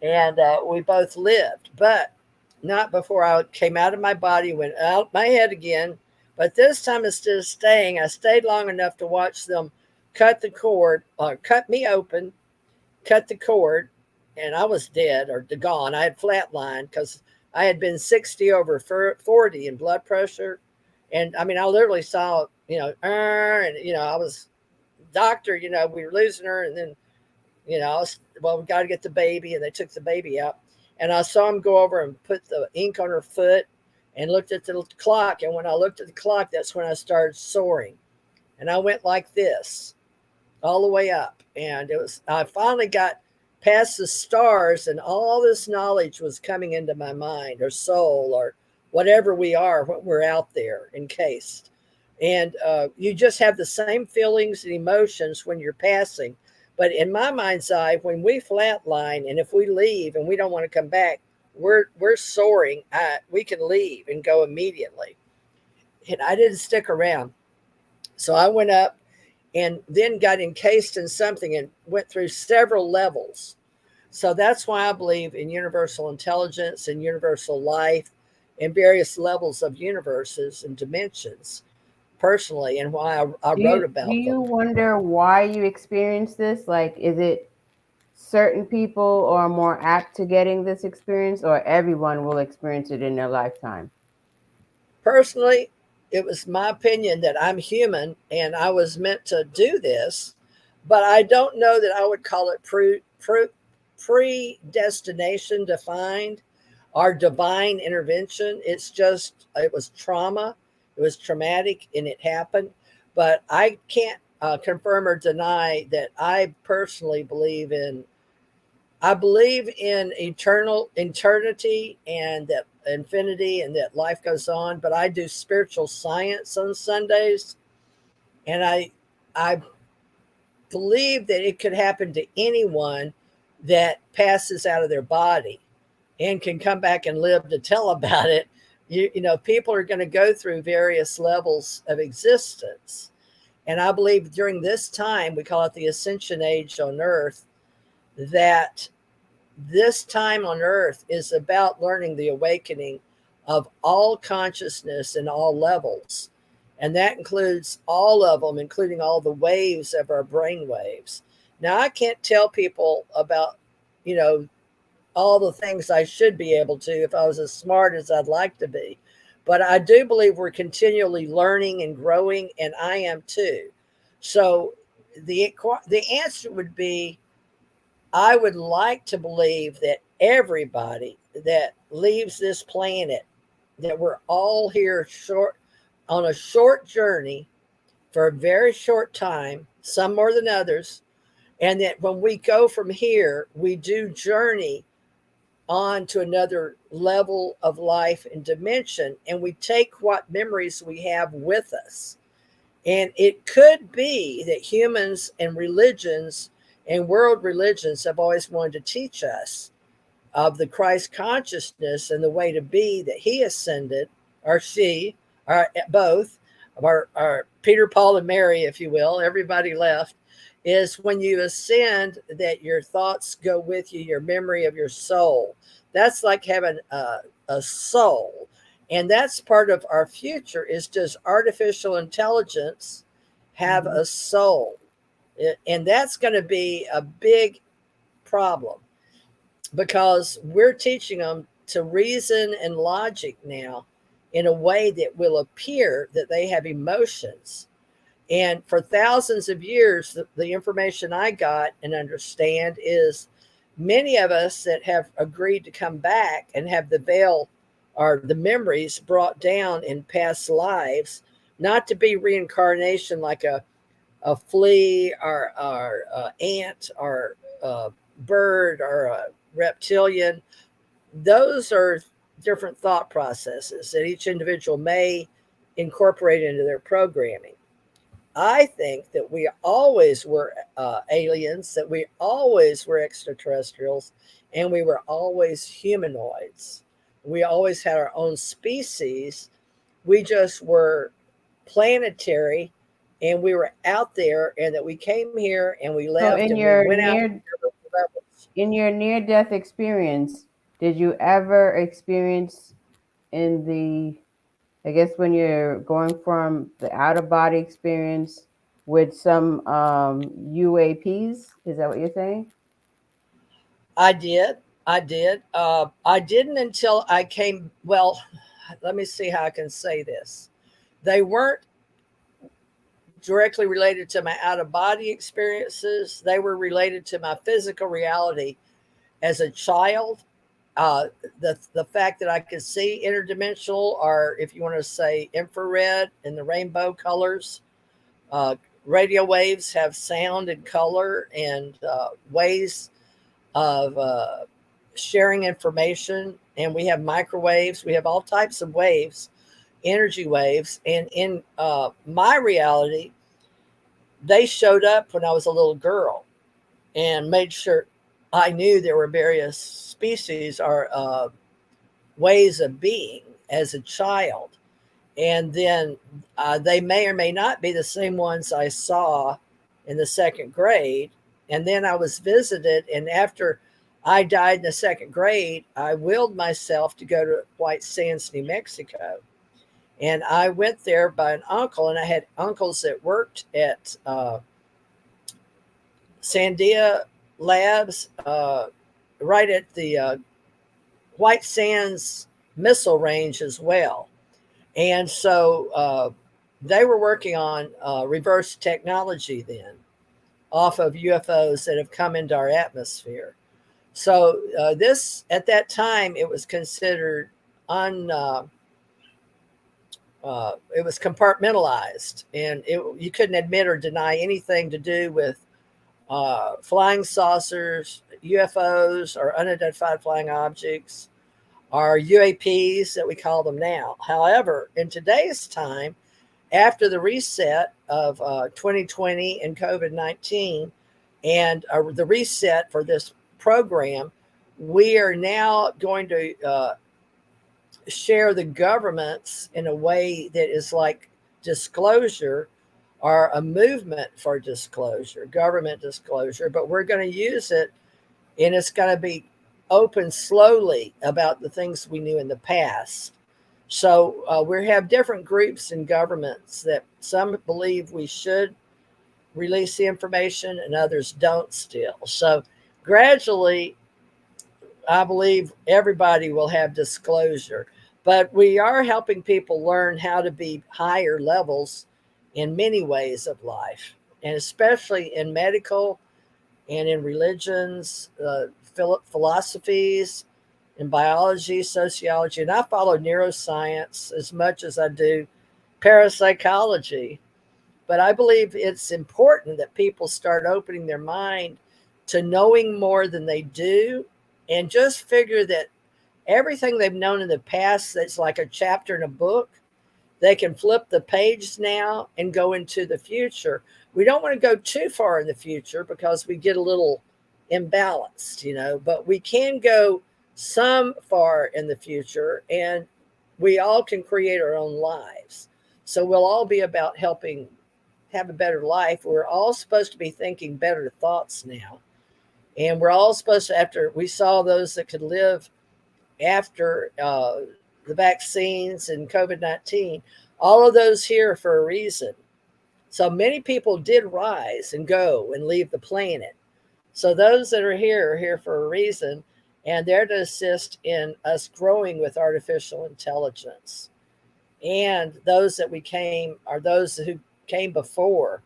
and we both lived, but not before I came out of my body, went out my head again. But this time, instead of staying, I stayed long enough to watch them cut the cord, cut me open, cut the cord, and I was dead or gone. I had flatlined because I had been 60 over 40 in blood pressure. And I mean, I literally saw, and, I was, doctor, we were losing her. And then, we got to get the baby. And they took the baby out. And I saw him go over and put the ink on her foot and looked at the clock. And when I looked at the clock, that's when I started soaring. And I went like this all the way up. And I finally got past the stars, and all this knowledge was coming into my mind or soul or whatever we are when we're out there encased. And you just have the same feelings and emotions when you're passing. But in my mind's eye, when we flatline and if we leave and we don't want to come back, we're soaring. We can leave and go immediately. And I didn't stick around. So I went up and then got encased in something and went through several levels. So that's why I believe in universal intelligence and universal life and various levels of universes and dimensions personally, and why I wrote about them. Do you wonder why you experienced this? Like, is it certain people are more apt to getting this experience, or everyone will experience it in their lifetime? Personally, it was my opinion that I'm human and I was meant to do this, but I don't know that I would call it predestination defined or divine intervention. It was trauma. It was traumatic and it happened, but I can't confirm or deny that I personally believe in eternity and that infinity and that life goes on, but I do spiritual science on Sundays. And I believe that it could happen to anyone that passes out of their body and can come back and live to tell about it. People are going to go through various levels of existence. And I believe during this time, we call it the ascension age on earth, that this time on earth is about learning the awakening of all consciousness in all levels. And that includes all of them, including all the waves of our brain waves. Now, I can't tell people about, all the things I should be able to if I was as smart as I'd like to be. But I do believe we're continually learning and growing, and I am too. So the answer would be, I would like to believe that everybody that leaves this planet, that we're all here on a short journey for a very short time, some more than others, and that when we go from here, we do journey on to another level of life and dimension, and we take what memories we have with us. And it could be that humans and religions and world religions have always wanted to teach us of the Christ consciousness and the way to be that he ascended, or she, or both, or Peter, Paul, and Mary, if you will, everybody left, is when you ascend, that your thoughts go with you, your memory of your soul. That's like having a soul. And that's part of our future, is does artificial intelligence have a soul? And that's going to be a big problem, because we're teaching them to reason and logic now in a way that will appear that they have emotions. And for thousands of years, the information I got and understand is many of us that have agreed to come back and have the veil are the memories brought down in past lives, not to be reincarnation like a flea or ant or a bird or a reptilian. Those are different thought processes that each individual may incorporate into their programming. I think that we always were aliens, that we always were extraterrestrials, and we were always humanoids. We always had our own species. We just were planetary, and we were out there, and that we came here and we So left and we went out to different levels. in your near-death experience, did you ever experience in the, I guess when you're going from the out-of-body experience with some UAPs? Is that what you're saying? I did. I did. I didn't until I came. Well, let me see how I can say this. They weren't directly related to my out of body experiences, they were related to my physical reality as a child. The fact that I could see interdimensional, or if you want to say infrared and the rainbow colors. Radio waves have sound and color and ways of sharing information. And we have microwaves, we have all types of waves, energy waves. And in my reality, they showed up when I was a little girl and made sure I knew there were various species or ways of being as a child. And then they may or may not be the same ones I saw in the second grade. And then I was visited. And after I died in the second grade, I willed myself to go to White Sands, New Mexico. And I went there by an uncle, and I had uncles that worked at Sandia Labs, right at the White Sands missile range as well. And so they were working on reverse technology then off of UFOs that have come into our atmosphere. So this, at that time, it was considered it was compartmentalized, and you couldn't admit or deny anything to do with flying saucers, UFOs, or unidentified flying objects, or UAPs that we call them now. However, in today's time, after the reset of 2020 and COVID-19 and the reset for this program, we are now going to share the governments in a way that is like disclosure, or a movement for disclosure, government disclosure, but we're going to use it, and it's going to be open slowly about the things we knew in the past. So we have different groups in governments that some believe we should release the information and others don't still. So gradually, I believe everybody will have disclosure, but we are helping people learn how to be higher levels in many ways of life, and especially in medical and in religions, philosophies, in biology, sociology. And I follow neuroscience as much as I do parapsychology. But I believe it's important that people start opening their mind to knowing more than they do, and just figure that everything they've known in the past, that's like a chapter in a book, they can flip the page now and go into the future. We don't want to go too far in the future because we get a little imbalanced, but we can go some far in the future, and we all can create our own lives. So we'll all be about helping have a better life. We're all supposed to be thinking better thoughts now. And we're all supposed to, after we saw those that could live after the vaccines and COVID-19, all of those here for a reason. So many people did rise and go and leave the planet. So those that are here for a reason, and they're to assist in us growing with artificial intelligence. And those that we came are those who came before.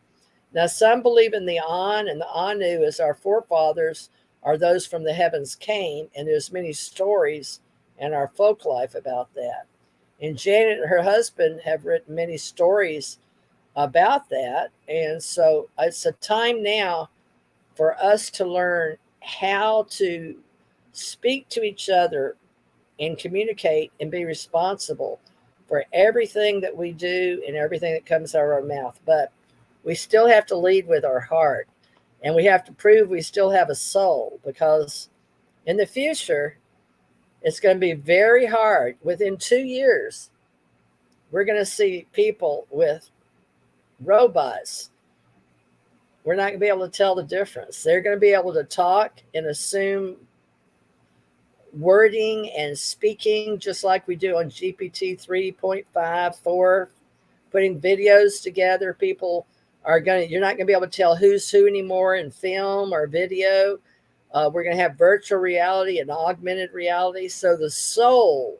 Now, some believe in the An, and the Anu as our forefathers are those from the heavens came, and there's many stories and our folk life about that. And Janet and her husband have written many stories about that. And so it's a time now for us to learn how to speak to each other and communicate and be responsible for everything that we do and everything that comes out of our mouth. But we still have to lead with our heart, and we have to prove we still have a soul, because in the future, it's going to be very hard. Within 2 years, we're going to see people with robots. We're not going to be able to tell the difference. They're going to be able to talk and assume wording and speaking just like we do on GPT 3.5, 4, putting videos together. People are going to, you're not going to be able to tell who's who anymore in film or video. We're going to have virtual reality and augmented reality. So the soul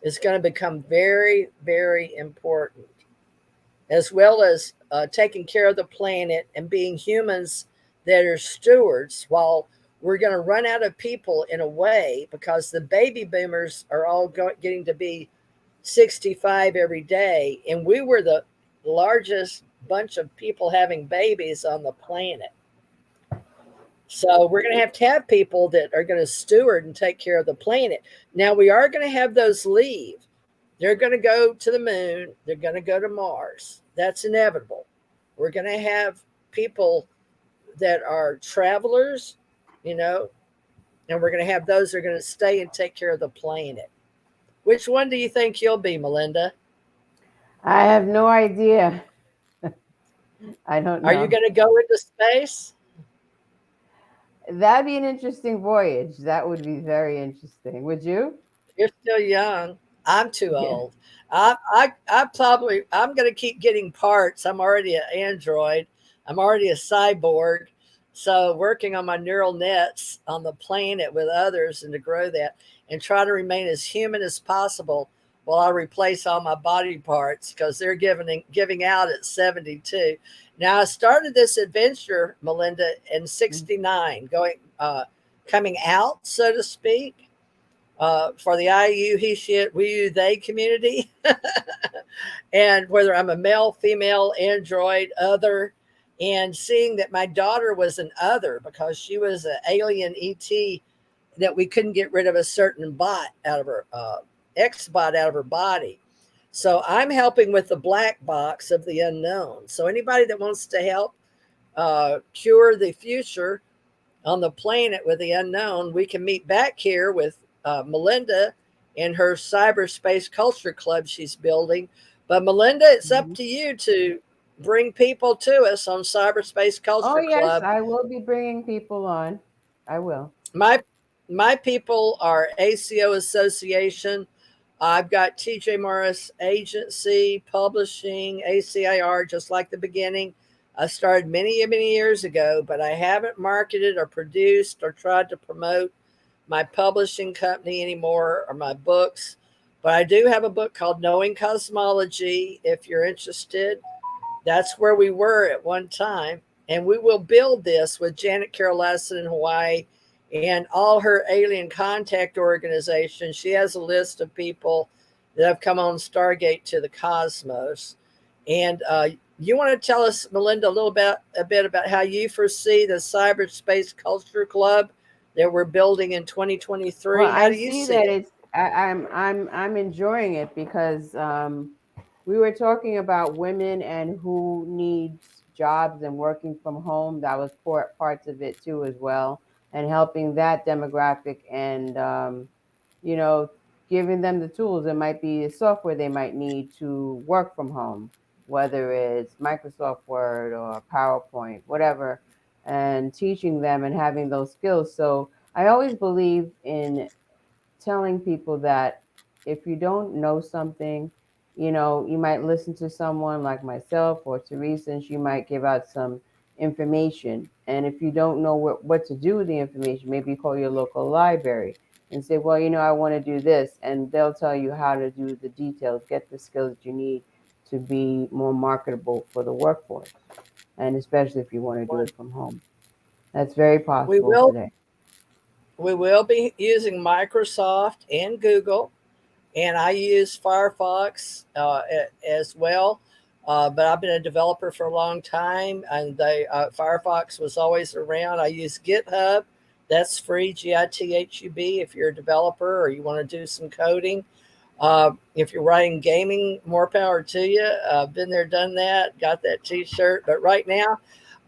is going to become very, very important, as well as taking care of the planet and being humans that are stewards, while we're going to run out of people in a way, because the baby boomers are all getting to be 65 every day. And we were the largest bunch of people having babies on the planet. So we're going to have people that are going to steward and take care of the planet. Now, we are going to have those leave. They're going to go to the moon. They're going to go to Mars. That's inevitable. We're going to have people that are travelers, and we're going to have those that are going to stay and take care of the planet. Which one do you think you'll be, Melinda? I have no idea. I don't know. Are you going to go into space? That'd be an interesting voyage. That would be very interesting. Would you? You're still young. I'm too Yeah. old. I'm going to keep getting parts. I'm already an android. I'm already a cyborg. So working on my neural nets on the planet with others, and to grow that and try to remain as human as possible while I replace all my body parts, because they're giving out at 72. Now, I started this adventure, Melinda, in 69, coming out, so to speak, for the I, you, he, she, it, we, you, they community. And whether I'm a male, female, android, other, and seeing that my daughter was an other because she was an alien ET, that we couldn't get rid of a certain bot out of her, X-bot out of her body. So I'm helping with the black box of the unknown. So anybody that wants to help cure the future on the planet with the unknown, we can meet back here with Melinda and her cyberspace culture club she's building. But Melinda, it's up to you to bring people to us on Cyberspace Culture yes, Club. I will be bringing people on. I will. My people are ACO Association. I've got TJ Morris Agency, Publishing, ACIR, just like the beginning. I started many, many years ago, but I haven't marketed or produced or tried to promote my publishing company anymore or my books. But I do have a book called Knowing Cosmology, if you're interested. That's where we were at one time. And we will build this with Janet Carroll Lasson in Hawaii and all her alien contact organizations. She has a list of people that have come on Stargate to the cosmos. And you want to tell us, Melinda, a bit about how you foresee the Cyberspace Culture Club that we're building in 2023? Well, How do you see it? I'm enjoying it because we were talking about women and who needs jobs and working from home. That was parts of it too, as well, and helping that demographic and giving them the tools. It might be the software they might need to work from home, whether it's Microsoft Word or PowerPoint, whatever, and teaching them and having those skills. So I always believe in telling people that if you don't know something, you might listen to someone like myself or Teresa, and she might give out some information. And if you don't know what to do with the information, maybe you call your local library and say, well, I want to do this. And they'll tell you how to do the details, get the skills that you need to be more marketable for the workforce. And especially if you want to do it from home. That's very possible today. We will be using Microsoft and Google, and I use Firefox as well. But I've been a developer for a long time, and Firefox was always around. I use GitHub. That's free, GITHUB, if you're a developer or you want to do some coding. If you're writing gaming, more power to you. I've been there, done that, got that T-shirt. But right now,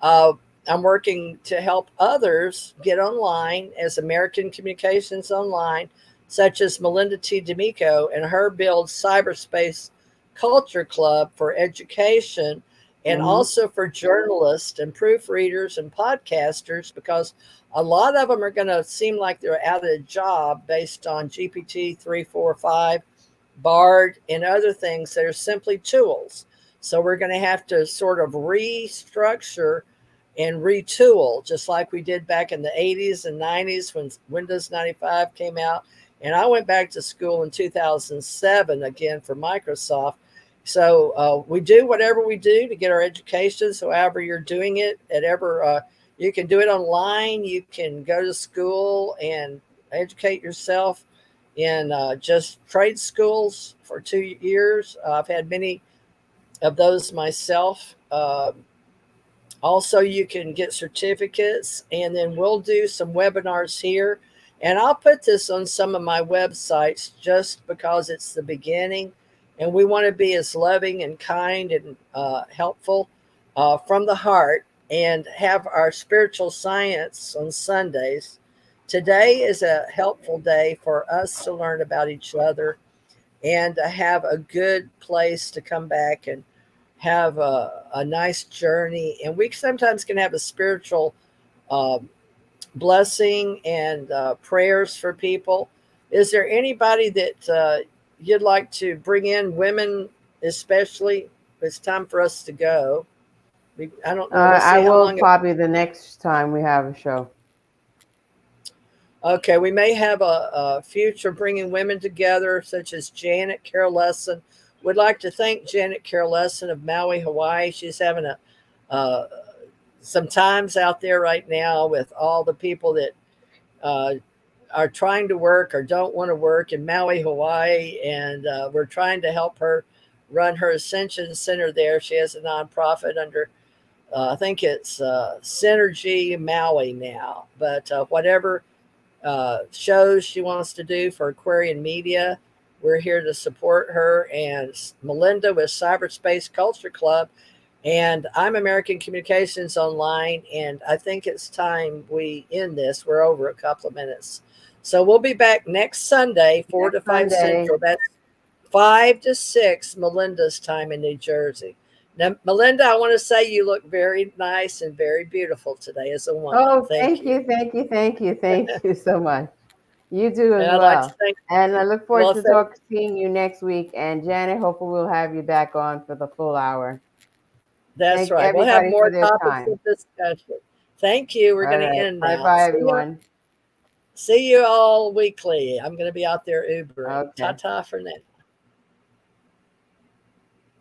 uh, I'm working to help others get online as American Communications Online, such as Melinda T. D'Amico and her build Cyberspace Culture Club for education and also for journalists and proofreaders and podcasters, because a lot of them are going to seem like they're out of a job based on GPT 345, Bard, and other things that are simply tools. So we're going to have to sort of restructure and retool, just like we did back in the 80s and 90s when Windows 95 came out. And I went back to school in 2007 again for Microsoft. So we do whatever we do to get our education. So however you're doing it, you can do it online. You can go to school and educate yourself in just trade schools for 2 years. I've had many of those myself. Also, you can get certificates, and then we'll do some webinars here. And I'll put this on some of my websites just because it's the beginning. And we want to be as loving and kind and helpful from the heart, and have our spiritual science on Sundays. Today is a helpful day for us to learn about each other and to have a good place to come back and have a nice journey. And we sometimes can have a spiritual blessing and prayers for people. Is there anybody that you'd like to bring in, women especially? It's time for us to go. I don't know. I will probably the next time we have a show. Okay, we may have a future bringing women together, such as Janet Carol Lesson. Would like to thank Janet Carol Lesson of Maui, Hawaii. She's having some times out there right now with all the people that are trying to work or don't want to work in Maui, Hawaii. And we're trying to help her run her Ascension Center there. She has a nonprofit under, I think it's Synergy Maui now. But whatever shows she wants to do for Aquarian Media, we're here to support her. And Melinda with Cyberspace Culture Club. And I'm American Communications Online. And I think it's time we end this. We're over a couple of minutes. So we'll be back next Sunday, 4 to 5 Central. That's 5 to 6 Melinda's time in New Jersey. Now, Melinda, I want to say you look very nice and very beautiful today as a woman. Oh, thank you so much. You do as well. And I look forward to seeing you next week. And Janet, hopefully we'll have you back on for the full hour. That's right. We'll have more topics of discussion. Thank you. We're going to end now. Bye, everyone. See you all weekly. I'm going to be out there Ubering. Okay. Ta-ta for now.